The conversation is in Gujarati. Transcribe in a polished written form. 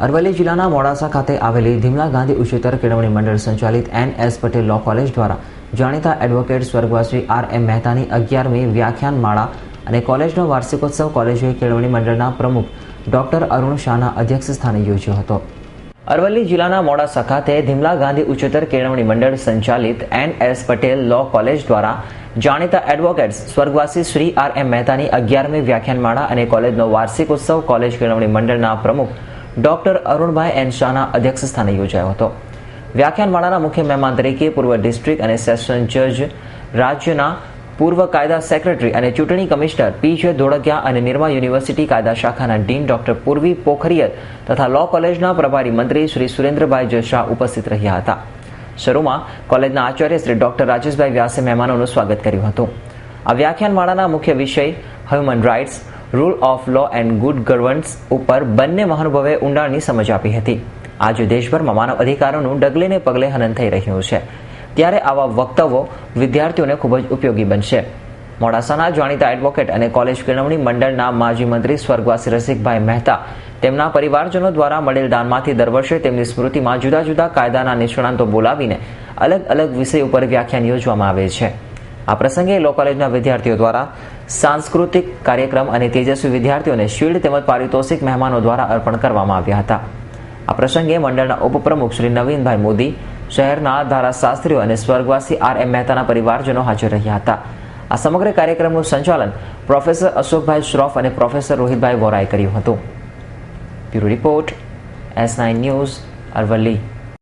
અરવલ્લી જિલ્લાના મોડાસા ખાતે આવેલી ધીમલા ગાંધી ઉચ્ચતર કેળવણી મંડળ સંચાલિત NS પટેલ લો કોલેજ દ્વારા જાણીતા એડવોકેટ સ્વર્ગવાસી RM મહેતાની 11મી વ્યાખ્યાનમાળા અને કોલેજનો વાર્ષિકોત્સવ કોલેજોએ કેળવણી મંડળના પ્રમુખ ડોક્ટર અરુણ શાહના અધ્યક્ષ સ્થાને યોજ્યો હતો। અરવલ્લી જિલ્લાના મોડાસા ખાતે ધીમલા ગાંધી ઉચ્ચતર કેળવણી મંડળ સંચાલિત NS પટેલ લો કોલેજ દ્વારા જાણીતા એડવોકેટ સ્વર્ગવાસી શ્રી RM મહેતાની 11મી વ્યાખ્યાનમાળા અને કોલેજનો વાર્ષિકોત્સવ કોલેજ કેળવણી મંડળના પ્રમુખ ડોક્ટર અરુણભાઈ એન શાહના અધ્યક્ષ સ્થાને યોજાયો હતો। વ્યાખ્યાનમાળાના મુખ્ય મહેમાન તરીકે પૂર્વ ડિસ્ટ્રિક્ટ અને સેશન જજ, રાજ્યના પૂર્વ કાયદા સેક્રેટરી અને ચૂંટણી કમિશનર PJ ધોળકિયા અને નિરમા યુનિવર્સિટી કાયદા શાખાના ડીન ડોક્ટર પૂર્વી પોખરિયલ તથા લો કોલેજના પ્રભારી મંત્રી શ્રી સુરેન્દ્રભાઈ જશા ઉપસ્થિત રહ્યા હતા। શરૂમાં કોલેજના આચાર્ય શ્રી ડોક્ટર રાજેશભાઈ વ્યાસે મહેમાનોનું સ્વાગત કર્યું હતું। આ વ્યાખ્યાનમાળાના મુખ્ય વિષય human rights, rule of law and good governance ઉપર બંને મહાનુભાવોએ ઊંડાણની સમજ આપી હતી। આજે દેશભરમાં માનવ અધિકારોનું ડગલે ને પગલે હનન થઈ રહ્યું છે, ત્યારે આવા વક્તવ્યો વિદ્યાર્થીઓને ખૂબ જ ઉપયોગી બનશે। મોડાસાના જાણીતા એડવોકેટ અને કોલેજ કેળવણી મંડળના માજી મંત્રી સ્વર્ગવાસી રસિકભાઈ મહેતા તેમના પરિવારજનો દ્વારા મળેલ દાનમાંથી દર વર્ષે તેમની સ્મૃતિમાં જુદા જુદા કાયદાના નિષ્ણાંતો બોલાવીને અલગ અલગ વિષય ઉપર વ્યાખ્યાન યોજવામાં આવે છે। આ પ્રસંગે લો કોલેજના વિદ્યાર્થીઓ દ્વારા સાંસ્કૃતિક કાર્યક્રમ અને તેજસ્વી વિદ્યાર્થીઓને શિલ્ડ તેમજ પારિતોષિક મહેમાનો દ્વારા અર્પણ કરવામાં આવ્યા હતા। આ પ્રસંગે મંડળના ઉપપ્રમુખ શ્રી નવીનભાઈ મોદી, શહેરના ધારાશાસ્ત્રીઓ અને સ્વર્ગવાસી RM મહેતાના પરિવારજનો હાજર રહ્યા હતા। આ સમગ્ર કાર્યક્રમનું સંચાલન પ્રોફેસર અશોકભાઈ શ્રોફ અને પ્રોફેસર રોહિતભાઈ વોરાએ કર્યું હતું। Bureau report S9 news, Aravalli.